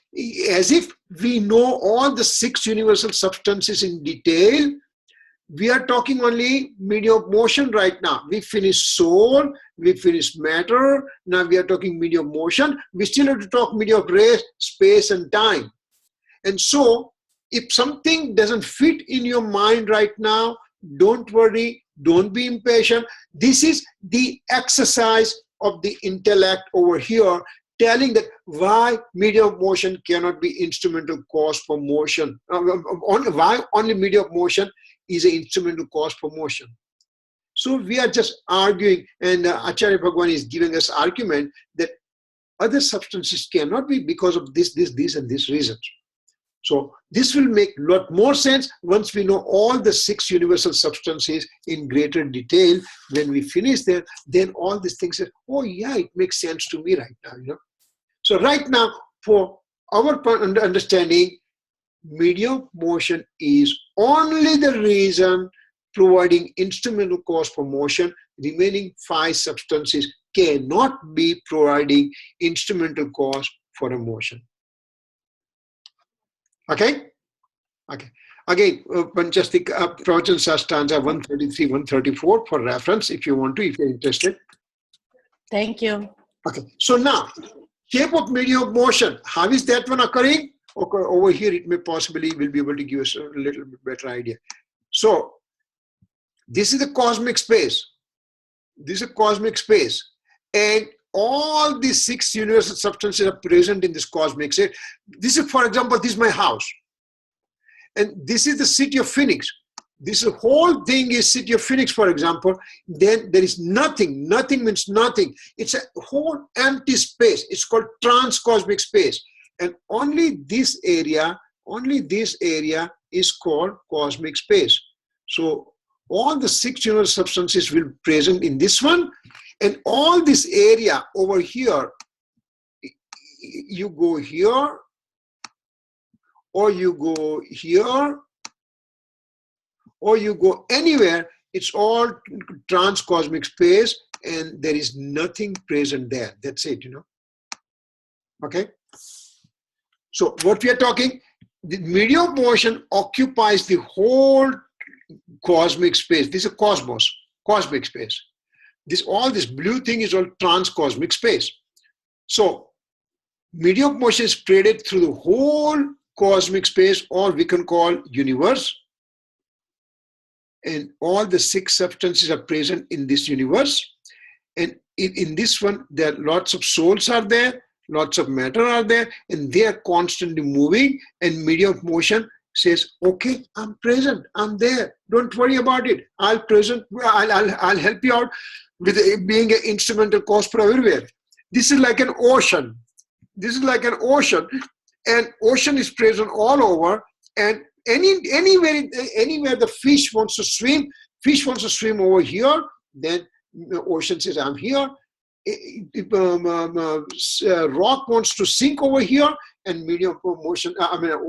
as if we know all the six universal substances in detail, we are talking only medium of motion right now. We finished soul, we finished matter, now we are talking medium of motion. We still have to talk medium of race, space, and time. And so, if something doesn't fit in your mind right now, don't worry, don't be impatient. This is the exercise of the intellect over here, telling that why medium of motion cannot be instrumental cause for motion. Why only medium of motion is an instrumental cause for motion. So we are just arguing, and Acharya Bhagwan is giving us argument that other substances cannot be because of this, and this reasons. So this will make a lot more sense once we know all the six universal substances in greater detail. When we finish there, then all these things are, oh yeah, it makes sense to me right now, you know. So right now, for our understanding, medium of motion is only the reason providing instrumental cause for motion. Remaining five substances cannot be providing instrumental cause for a motion. Okay? Okay. Again, Panchastika Pravachan stanza 133, 134 for reference if you want to, if you're interested. Thank you. Okay. So now, shape of medium of motion. How is that one occurring? Okay, over here, it may possibly will be able to give us a little bit better idea. So, this is the cosmic space. This is a cosmic space. And all these six universal substances are present in this cosmic space. This is, for example, this is my house. And this is the city of Phoenix. This whole thing is city of Phoenix, for example. Then there is nothing. Nothing means nothing. It's a whole empty space. It's called transcosmic space. And only this area is called cosmic space. So all the six universal substances will be present in this one. And all this area over here, you go here, or you go here, or you go anywhere, it's all transcosmic space, and there is nothing present there. That's it, you know. Okay? So what we are talking, the medium of motion occupies the whole cosmic space. This is a cosmos, cosmic space. All this blue thing is all transcosmic space. So medium of motion is spread through the whole cosmic space, or we can call universe. And all the 6 substances are present in this universe. And in this one, there are lots of souls are there, lots of matter are there, and they are constantly moving. And medium of motion says, okay, I'm present, I'm there, don't worry about it. I'll help you out with being an instrumental cause for everywhere. This is like an ocean. This is like an ocean, and ocean is present all over. And anywhere the fish wants to swim over here, then the ocean says, I'm here. Rock wants to sink over here, and medium of motion,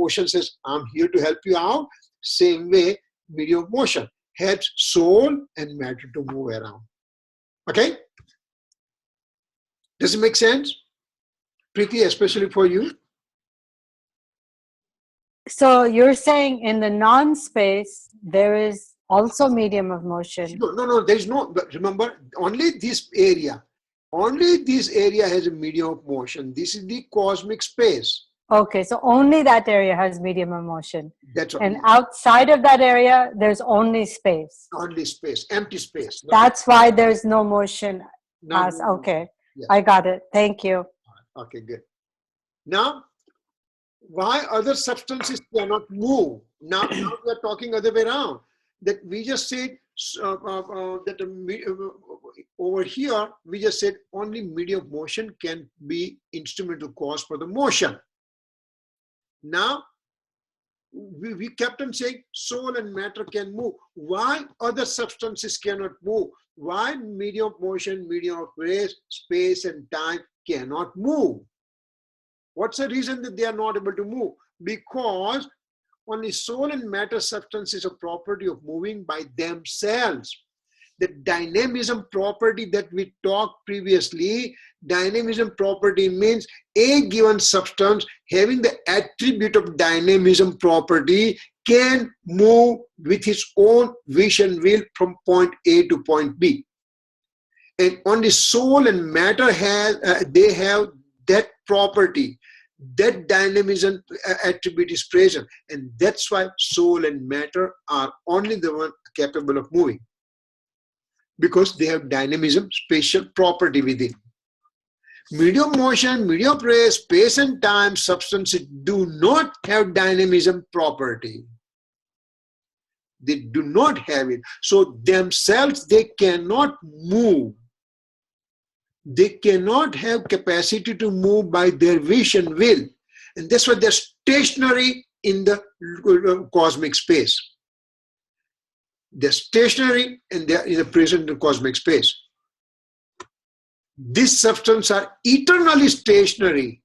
ocean says, I'm here to help you out. Same way, medium of motion helps soul and matter to move around. Okay? Does it make sense? Preeti, especially for you? So you're saying in the non-space, there is also medium of motion. No, there is no, but remember, only this area has a medium of motion. This is the cosmic space. Okay, so only that area has medium of motion. That's right. And outside of that area, there's only space. Only space, empty space. That's why there's no motion. No. Okay, Yes. I got it. Thank you. Okay, good. Now, why other substances cannot move? Now we are talking other way around. That we just said over here, we just said only medium of motion can be instrumental cause for the motion. Now, we kept on saying soul and matter can move. Why other substances cannot move? Why medium of motion, medium of race, space and time cannot move? What's the reason that they are not able to move? Because only soul and matter substance is a property of moving by themselves. The dynamism property that we talked previously, dynamism property means a given substance having the attribute of dynamism property can move with its own wish and will from point A to point B. And only soul and matter they have that property. That dynamism attribute is present, and that's why soul and matter are only the one capable of moving, because they have dynamism, spatial property within. Medium motion, medium race, space and time substances do not have dynamism property. They do not have it. So themselves, they cannot move. They cannot have capacity to move by their wish and will. And that's why they're stationary in the cosmic space. They're stationary and they're in the present cosmic space. These substances are eternally stationary.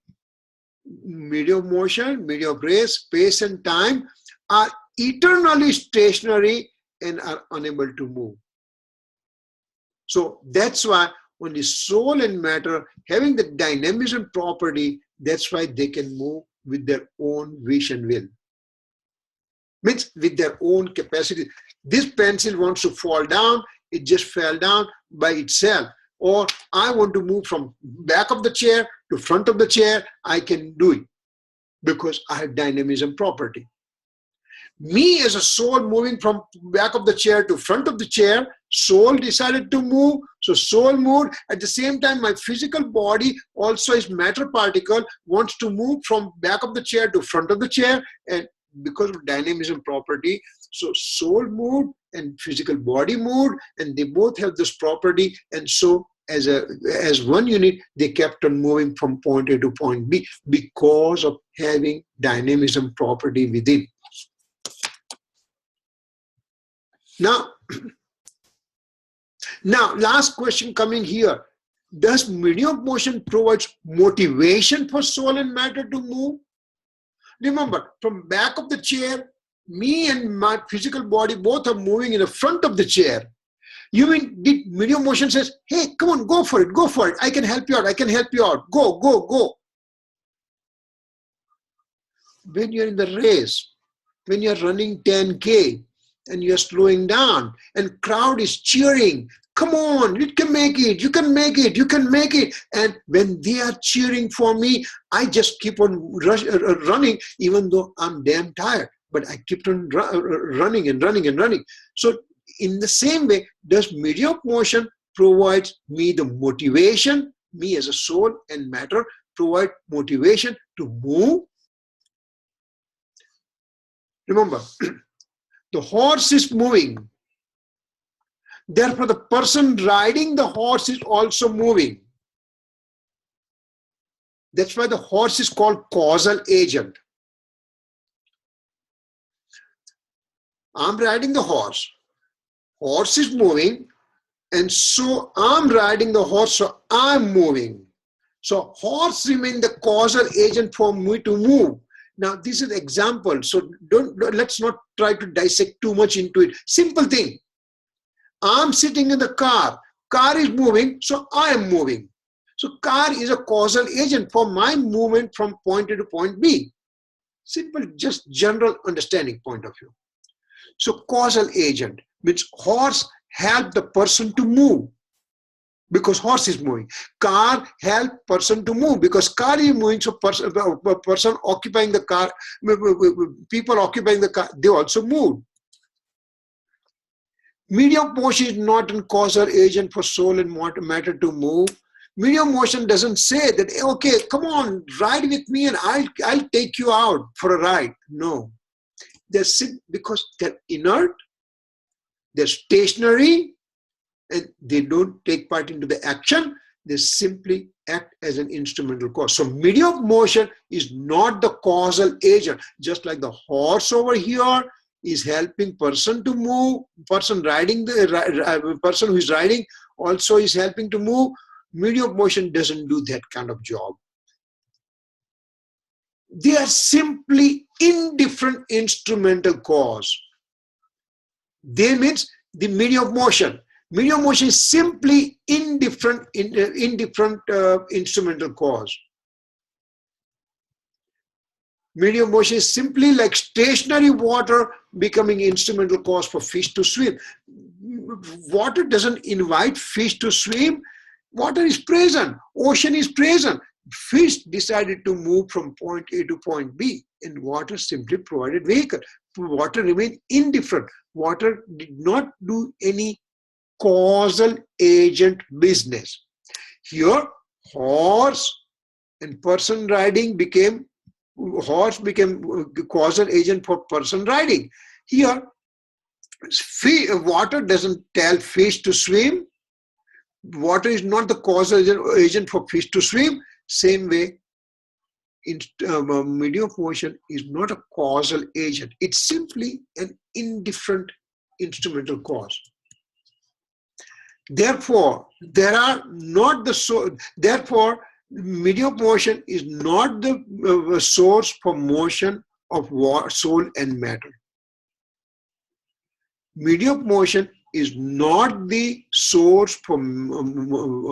Medium motion, medium race, space and time are eternally stationary and are unable to move. So that's why only soul and matter having the dynamism property, that's why they can move with their own wish and will. Means with their own capacity. This pencil wants to fall down, it just fell down by itself. Or I want to move from back of the chair to front of the chair, I can do it because I have dynamism property. Me as a soul moving from back of the chair to front of the chair, soul decided to move, so soul moved. At the same time, my physical body also is matter particle, wants to move from back of the chair to front of the chair, and because of dynamism property, so soul moved and physical body moved, and they both have this property, and so as one unit, they kept on moving from point A to point B because of having dynamism property within. Now, last question coming here. Does medium of motion provides motivation for soul and matter to move? Remember, from back of the chair, me and my physical body both are moving in the front of the chair. You mean, did medium motion says, hey, come on, go for it, I can help you out, go. When you're in the race, when you're running 10K, and you're slowing down and crowd is cheering, come on, you can make it, you can make it, you can make it. And when they are cheering for me, I just keep on running, even though I'm damn tired. But I keep on running and running and running. So in the same way, does medium of motion provides me the motivation, me as a soul and matter, provide motivation to move. Remember, the horse is moving. Therefore, the person riding the horse is also moving. That's why the horse is called causal agent. I'm riding the horse. Horse is moving, and so I'm riding the horse, so I'm moving. So horse remains the causal agent for me to move. Now, this is an example, so let's not try to dissect too much into it. Simple thing. I'm sitting in the car. Car is moving, so I am moving. So car is a causal agent for my movement from point A to point B. Simple, just general understanding point of view. So causal agent means horse help the person to move because horse is moving. Car help person to move because car is moving. So person occupying the car, people occupying the car, they also move. Medium motion is not a causal agent for soul and matter to move. Medium motion doesn't say that, okay, come on, ride with me and I'll take you out for a ride. No. They're because they're inert, they're stationary, and they don't take part into the action. They simply act as an instrumental cause. So medium of motion is not the causal agent. Just like the horse over here is helping person to move, person riding the person who is riding also is helping to move. Medium of motion doesn't do that kind of job. They are simply indifferent instrumental cause. They means the medium of motion. Medium of motion is simply indifferent instrumental cause. Medium of motion is simply like stationary water becoming instrumental cause for fish to swim. Water doesn't invite fish to swim. Water is present. Ocean is present. Fish decided to move from point A to point B, and water simply provided vehicle. Water remained indifferent. Water did not do any causal agent business. Here, horse and person riding became, horse became causal agent for person riding. Here, water doesn't tell fish to swim. Water is not the causal agent for fish to swim. Same way, medium of motion is not a causal agent. It's simply an indifferent instrumental cause. Therefore, therefore, medium of motion is not the source for motion of soul and matter. Medium of motion is not the source for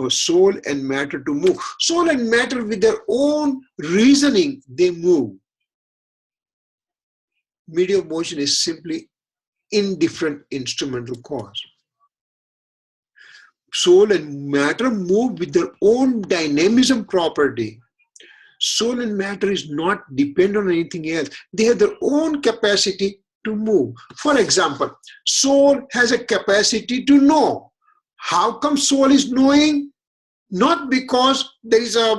soul and matter to move. Soul and matter with their own reasoning, they move. Medium of motion is simply indifferent instrumental cause. Soul and matter move with their own dynamism property. Soul and matter is not dependent on anything else. They have their own capacity to move. For example, soul has a capacity to know. How come soul is knowing? Not because there is a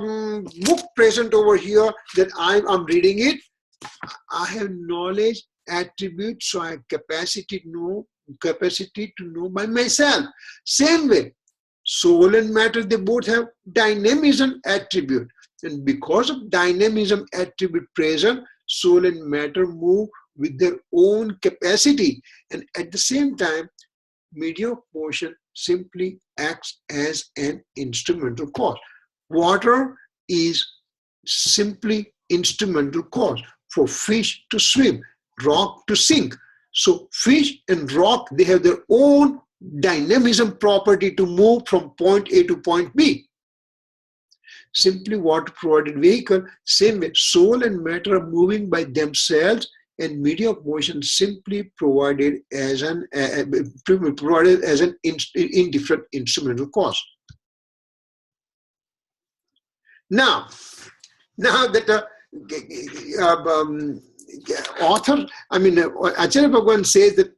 book present over here that I'm reading it. I have knowledge attribute, so I have capacity to know by myself. Same way, soul and matter, they both have dynamism attribute. And because of dynamism attribute present, soul and matter move with their own capacity, and at the same time, medium of motion simply acts as an instrumental cause. Water is simply instrumental cause for fish to swim, rock to sink. So fish and rock, they have their own dynamism property to move from point A to point B. Simply water provided vehicle. Same way, soul and matter are moving by themselves and medium of motion simply provided as an indifferent instrumental cause. Now that author, Acharya Bhagwan says that,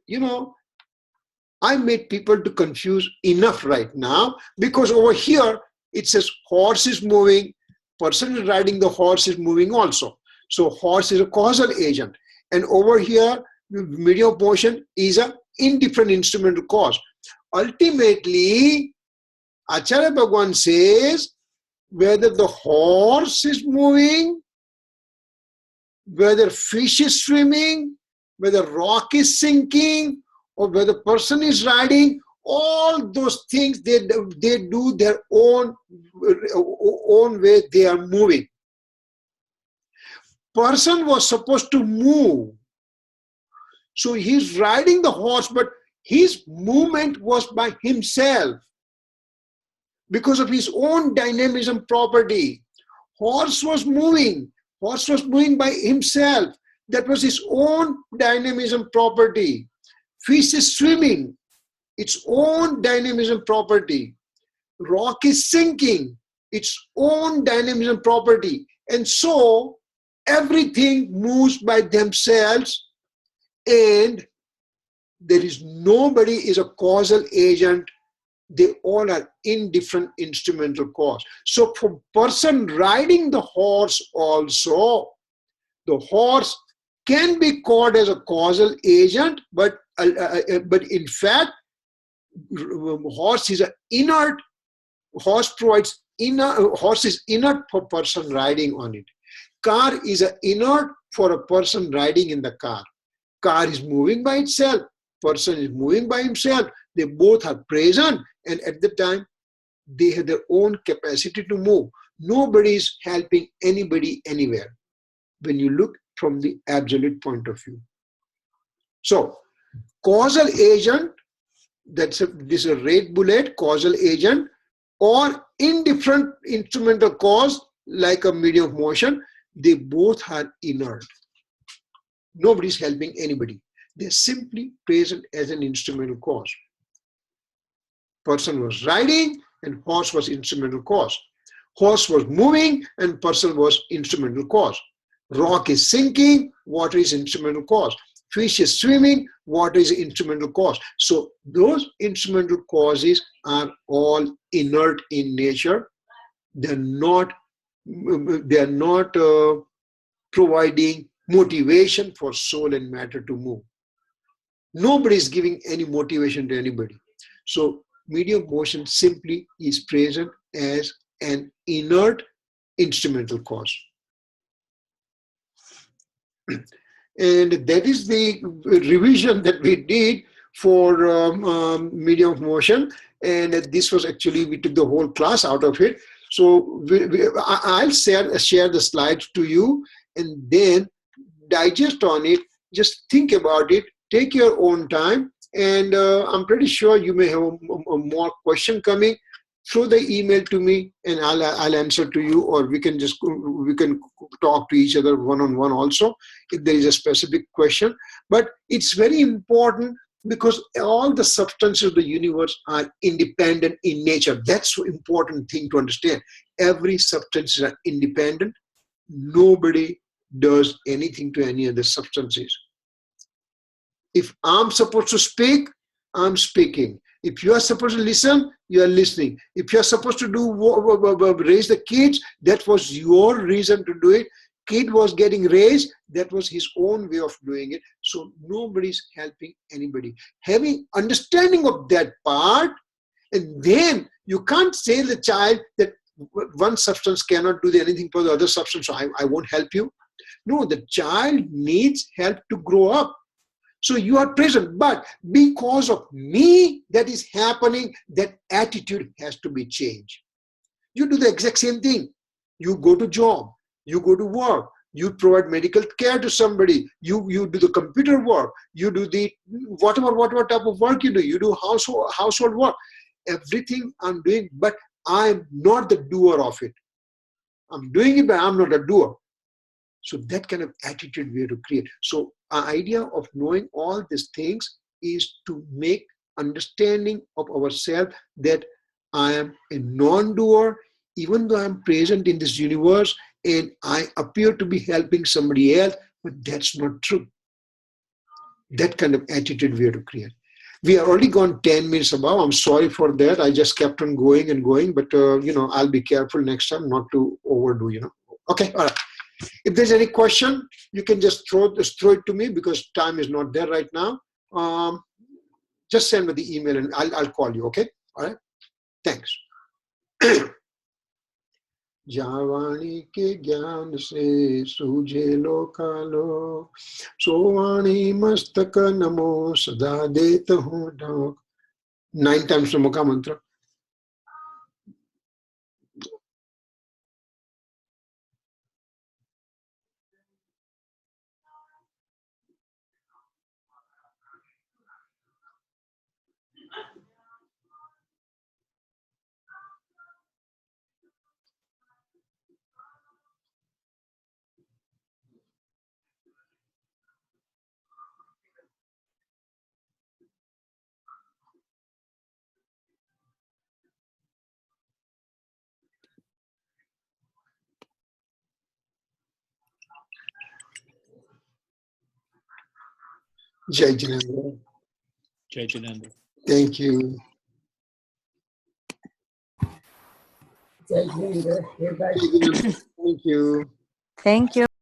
I made people to confuse enough right now, because over here it says horse is moving, person is riding the horse is moving also. So horse is a causal agent. And over here, medium of motion is an indifferent instrumental cause. Ultimately, Acharya Bhagwan says whether the horse is moving, whether fish is swimming, whether rock is sinking, or whether person is riding, all those things, they do their own way they are moving. Person was supposed to move. So he's riding the horse, but his movement was by himself because of his own dynamism property. Horse was moving by himself. That was his own dynamism property. Fish is swimming, its own dynamism property. Rock is sinking, its own dynamism property. And so everything moves by themselves, and there is nobody is a causal agent. They all are indifferent instrumental cause. So for person riding the horse also, the horse can be called as a causal agent, but in fact, horse is inert. Horse is inert for person riding on it. Car is inert for a person riding in the car. Car is moving by itself. Person is moving by himself. They both are present, and at the time, they have their own capacity to move. Nobody is helping anybody anywhere when you look from the absolute point of view. So, causal agent, this is a red bullet, causal agent, or indifferent instrumental cause like a medium of motion, they both are inert. Nobody is helping anybody. They're simply present as an instrumental cause. Person was riding and horse was instrumental cause. Horse was moving and person was instrumental cause. Rock is sinking, water is instrumental cause. Fish is swimming, water is instrumental cause. So those instrumental causes are all inert in nature. They're not providing motivation for soul and matter to move. Nobody is giving any motivation to anybody. So medium motion simply is present as an inert instrumental cause. And that is the revision that we did for medium of motion. And this was actually, we took the whole class out of it. So I'll share the slides to you and then digest on it. Just think about it. Take your own time. And I'm pretty sure you may have a more question coming. Throw the email to me and I'll answer to you, or we can talk to each other one-on-one also if there is a specific question. But it's very important because all the substances of the universe are independent in nature. That's an important thing to understand. Every substance is independent. Nobody does anything to any other substances. If I'm supposed to speak, I'm speaking. If you are supposed to listen, you are listening. If you are supposed to raise the kids, that was your reason to do it. Kid was getting raised, that was his own way of doing it. So nobody's helping anybody. Having understanding of that part, and then you can't say the child that one substance cannot do anything for the other substance, so I won't help you. No, the child needs help to grow up. So you are present, but because of me that is happening, that attitude has to be changed. You do the exact same thing. You go to job, you go to work, you provide medical care to somebody, you do the computer work, you do the whatever type of work you do household work. Everything I'm doing, but I'm not the doer of it. I'm doing it, but I'm not a doer. So that kind of attitude we have to create. So our idea of knowing all these things is to make understanding of ourselves that I am a non-doer, even though I'm present in this universe and I appear to be helping somebody else, but that's not true. That kind of attitude we have to create. We are already gone 10 minutes above. I'm sorry for that. I just kept on going and going, but I'll be careful next time not to overdo, Okay, all right. If there's any question, you can just throw it to me because time is not there right now. Just send me the email and I'll call you, okay? All right, thanks. जावाणी के ज्ञान से सूझे लो कालो, सोवाणी मस्तक नमो सदा देत हूँ ढोक. 9 times Namo का मंत्र. Jai Jinendra. Jai Jinendra. Thank you. Jai Jinendra. Thank you. Thank you.